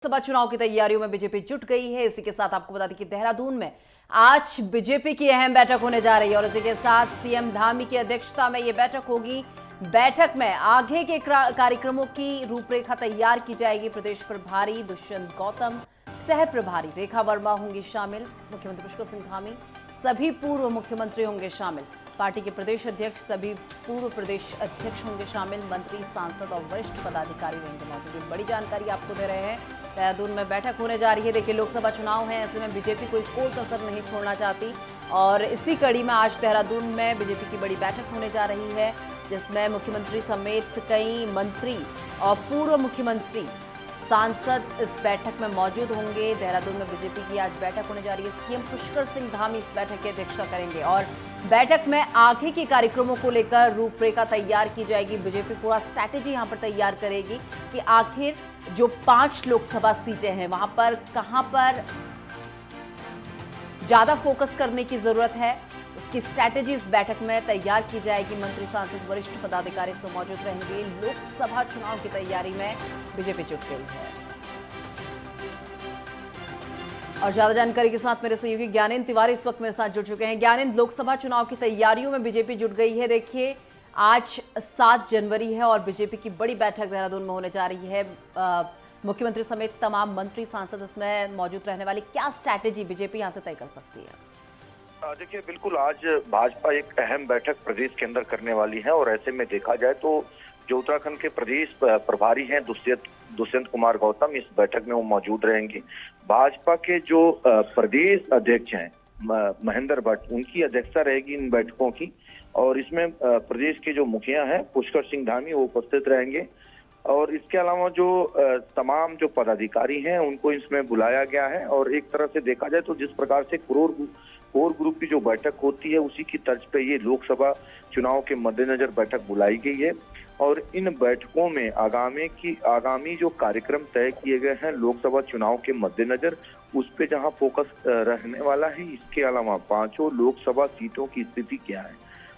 लोकसभा चुनाव की तैयारियों में बीजेपी जुट गई है। इसी के साथ आपको बता दें कि देहरादून में आज बीजेपी की अहम बैठक होने जा रही है और इसी के साथ सीएम धामी की अध्यक्षता में यह बैठक होगी। बैठक में आगे के कार्यक्रमों की रूपरेखा तैयार की जाएगी। प्रदेश प्रभारी दुष्यंत गौतम, सह प्रभारी रेखा वर्मा होंगी शामिल। मुख्यमंत्री पुष्कर सिंह धामी, सभी पूर्व मुख्यमंत्री होंगे शामिल। पार्टी के प्रदेश अध्यक्ष, सभी पूर्व प्रदेश अध्यक्ष होंगे शामिल। मंत्री, सांसद और वरिष्ठ पदाधिकारी रहेंगे मौजूद। एक बड़ी जानकारी आपको दे रहे हैं, देहरादून में बैठक होने जा रही है। देखिए, लोकसभा चुनाव है, ऐसे में बीजेपी कोई कसर नहीं छोड़ना चाहती और इसी कड़ी में आज देहरादून में बीजेपी की बड़ी बैठक होने जा रही है, जिसमें मुख्यमंत्री समेत कई मंत्री और पूर्व मुख्यमंत्री, सांसद इस बैठक में मौजूद होंगे। देहरादून में बीजेपी की आज बैठक होने जा रही है। सीएम पुष्कर सिंह धामी इस बैठक की अध्यक्षता करेंगे और बैठक में आगे के कार्यक्रमों को लेकर रूपरेखा तैयार की जाएगी। बीजेपी पूरा स्ट्रैटेजी यहां पर तैयार करेगी कि आखिर जो 5 लोकसभा सीटें हैं वहां पर कहां पर ज्यादा फोकस करने की जरूरत है, उसकी स्ट्रैटेजी इस बैठक में तैयार की जाएगी। मंत्री, सांसद, वरिष्ठ पदाधिकारी इसमें मौजूद रहेंगे। लोकसभा चुनाव की तैयारी में बीजेपी जुट गई है और ज्यादा जानकारी के साथ मेरे सहयोगी ज्ञानेंद्र तिवारी इस वक्त मेरे साथ जुड़ चुके हैं। ज्ञानेंद्र, लोकसभा चुनाव की तैयारियों में बीजेपी जुट गई है। देखिए, आज 7 जनवरी है और बीजेपी की बड़ी बैठक देहरादून में होने जा रही है। मुख्यमंत्री समेत तमाम मंत्री, सांसद इसमें मौजूद रहने वाली। क्या स्ट्रैटेजी बीजेपी यहां से तय कर सकती है? देखिए, बिल्कुल आज भाजपा एक अहम बैठक प्रदेश के अंदर करने वाली है और ऐसे में देखा जाए तो जो उत्तराखंड के प्रदेश प्रभारी हैं दुष्यंत कुमार गौतम, इस बैठक में वो मौजूद रहेंगे। भाजपा के जो प्रदेश अध्यक्ष हैं महेंद्र भट्ट, उनकी अध्यक्षता रहेगी इन बैठकों की और इसमें प्रदेश के जो मुखिया हैं पुष्कर सिंह धामी, वो उपस्थित रहेंगे और इसके अलावा जो तमाम जो पदाधिकारी हैं उनको इसमें बुलाया गया है। और एक तरह से देखा जाए तो जिस प्रकार से कोर ग्रुप की जो बैठक होती है उसी की तर्ज पे ये लोकसभा चुनाव के मद्देनजर बैठक बुलाई गई है और इन बैठकों में आगामी जो कार्यक्रम तय किए गए हैं लोकसभा चुनाव के मद्देनजर, उस पे जहां फोकस रहने वाला है। इसके अलावा 5 लोकसभा सीटों की स्थिति क्या है,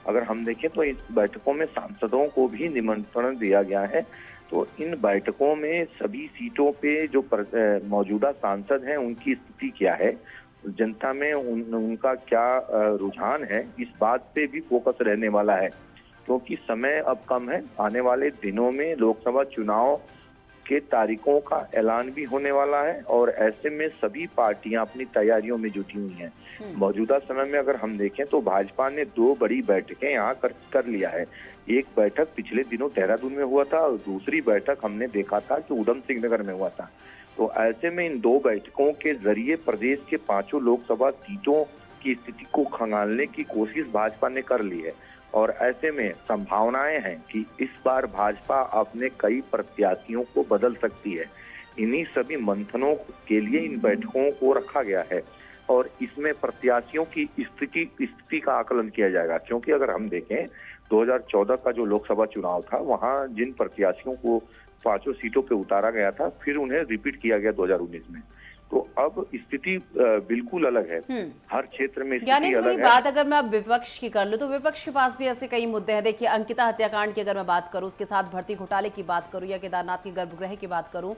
अगर हम देखें तो इस बैठकों में सांसदों को भी निमंत्रण दिया गया है। तो इन बैठकों में सभी सीटों पे जो मौजूदा सांसद हैं उनकी स्थिति क्या है, जनता में उनका क्या रुझान है, इस बात पे भी फोकस रहने वाला है क्योंकि समय अब कम है। आने वाले दिनों में लोकसभा चुनाव के तारीखों का ऐलान भी होने वाला है और ऐसे में सभी पार्टियां अपनी तैयारियों में जुटी हुई हैं। मौजूदा समय में अगर हम देखें तो भाजपा ने 2 बड़ी बैठकें यहाँ कर लिया है। एक बैठक पिछले दिनों देहरादून में हुआ था और दूसरी बैठक हमने देखा था कि उधम सिंह नगर में हुआ था। तो ऐसे में इन 2 बैठकों के जरिए प्रदेश के 5 लोकसभा सीटों की स्थिति को खंगालने की कोशिश भाजपा ने कर ली है और ऐसे में संभावनाएं हैं कि इस बार भाजपा अपने कई प्रत्याशियों को बदल सकती है। इन्हीं सभी मंथनों के लिए इन बैठकों को रखा गया है और इसमें प्रत्याशियों की स्थिति का आकलन किया जाएगा क्योंकि अगर हम देखें 2014 का जो लोकसभा चुनाव था, वहां जिन प्रत्याशियों को 5 सीटों पे उतारा गया था, फिर उन्हें रिपीट किया गया 2019 में। तो अब स्थिति बिल्कुल अलग है, हर क्षेत्र में स्थिति अलग है। बात अगर मैं अब विपक्ष की कर लूं तो विपक्ष के पास भी ऐसे कई मुद्दे हैं। देखिए, अंकिता हत्याकांड की अगर मैं बात करूं, उसके साथ भर्ती घोटाले की बात करूं या केदारनाथ के गर्भगृह की बात करूं,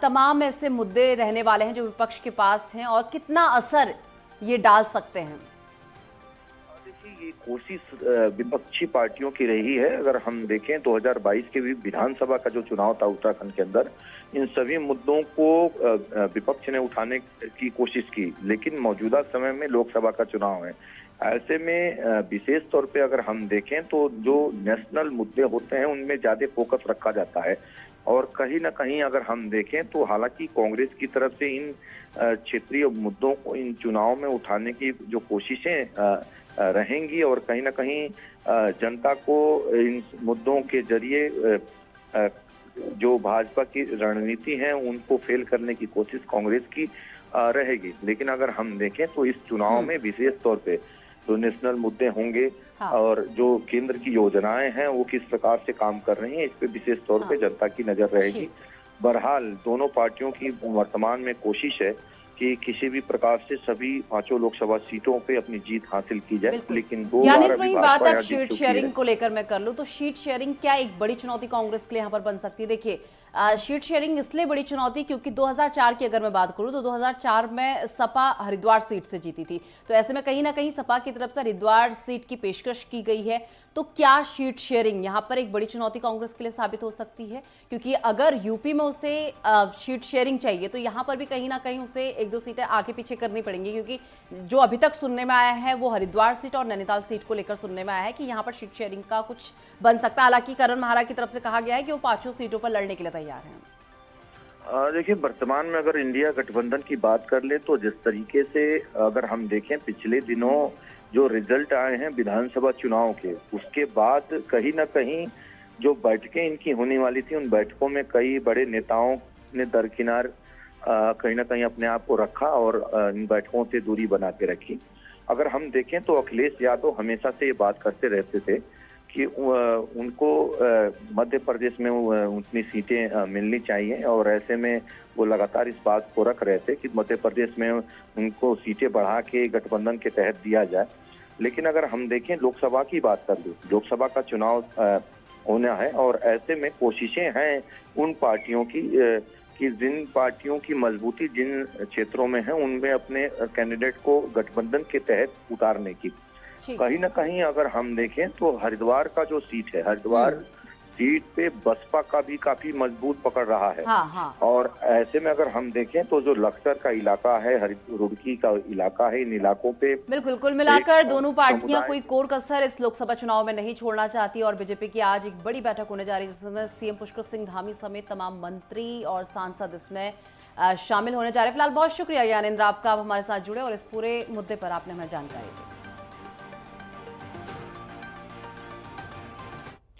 तमाम ऐसे मुद्दे रहने वाले हैं जो विपक्ष के पास हैं और कितना असर ये डाल सकते हैं। ये कोशिश विपक्षी पार्टियों की रही है। अगर हम देखें 2022 के भी विधानसभा का जो चुनाव था उत्तराखंड के अंदर, इन सभी मुद्दों को विपक्ष ने उठाने की कोशिश की, लेकिन मौजूदा समय में लोकसभा का चुनाव है। ऐसे में विशेष तौर पे अगर हम देखें तो जो नेशनल मुद्दे होते हैं उनमें ज्यादा फोकस रखा जाता है और कहीं ना कहीं अगर हम देखें तो हालांकि कांग्रेस की तरफ से इन क्षेत्रीय मुद्दों को इन चुनाव में उठाने की जो कोशिशें रहेंगी और कहीं ना कहीं जनता को इन मुद्दों के जरिए जो भाजपा की रणनीति है उनको फेल करने की कोशिश कांग्रेस की रहेगी। लेकिन अगर हम देखें तो इस चुनाव में विशेष तौर पे जो नेशनल मुद्दे होंगे और जो केंद्र की योजनाएं हैं वो किस प्रकार से काम कर रही हैं, इस पे विशेष तौर पे जनता की नजर रहेगी। बहरहाल दोनों पार्टियों की वर्तमान में कोशिश है कि किसी भी प्रकार से सभी 5 लोकसभा सीटों पे अपनी जीत हासिल की जाए। लेकिन वही बात अब शीट शेयरिंग को लेकर मैं कर लूं तो शीट शेयरिंग क्या एक बड़ी चुनौती कांग्रेस के लिए यहाँ पर बन सकती है? देखिए, शीट शेयरिंग इसलिए बड़ी चुनौती क्योंकि 2004 की अगर मैं बात करूं तो 2004 में सपा हरिद्वार सीट से जीती थी। तो ऐसे में कहीं ना कहीं सपा की तरफ से हरिद्वार सीट की पेशकश की गई है। तो क्या शीट शेयरिंग यहां पर एक बड़ी चुनौती कांग्रेस के लिए साबित हो सकती है? क्योंकि अगर यूपी में उसे शीट शेयरिंग चाहिए तो यहां पर भी कहीं ना कहीं उसे एक दो सीटें आगे पीछे करनी पड़ेंगी, क्योंकि जो अभी तक सुनने में आया है वो हरिद्वार सीट और नैनीताल सीट को लेकर सुनने में आया है कि यहां पर शीट शेयरिंग का कुछ बन सकता है। हालांकि करण महारा की तरफ से कहा गया है कि वो 5 सीटों पर लड़ने के लिए तैयार हैं। देखिए, वर्तमान में अगर इंडिया गठबंधन की बात कर ले तो जिस तरीके से अगर हम देखें पिछले दिनों जो रिजल्ट आए हैं विधानसभा चुनाव के, उसके बाद कहीं ना कहीं जो बैठकें इनकी होने वाली थी उन बैठकों में कई बड़े नेताओं ने दरकिनार कहीं ना कहीं अपने आप को रखा और इन बैठकों से दूरी बना के रखी। अगर हम देखें तो अखिलेश यादव हमेशा से ये बात करते रहते थे कि उनको मध्य प्रदेश में उतनी सीटें मिलनी चाहिए और ऐसे में वो लगातार इस बात को रख रहे थे कि मध्य प्रदेश में उनको सीटें बढ़ा के गठबंधन के तहत दिया जाए। लेकिन अगर हम देखें लोकसभा की बात कर लें, लोकसभा का चुनाव होना है और ऐसे में कोशिशें हैं उन पार्टियों की कि जिन पार्टियों की मजबूती जिन क्षेत्रों में है उनमें अपने कैंडिडेट को गठबंधन के तहत उतारने की। कहीं ना कहीं अगर हम देखें तो हरिद्वार का जो सीट है, हरिद्वार सीट पे बसपा का भी काफी मजबूत पकड़ रहा है। हाँ। और ऐसे में अगर हम देखें तो जो लखसर का इलाका है, रुड़की का इलाका है, इन इलाकों पे बिल्कुल कुल मिलाकर दोनों पार्टियां कोई कोर कसर इस लोकसभा चुनाव में नहीं छोड़ना चाहती और बीजेपी की आज एक बड़ी बैठक होने जा रही है जिसमें सीएम पुष्कर सिंह धामी समेत तमाम मंत्री और सांसद इसमें शामिल होने जा रहे हैं। फिलहाल बहुत शुक्रिया ज्ञानेंद्र आपका, आप हमारे साथ जुड़े और इस पूरे मुद्दे पर आपने हमें जानकारी दी।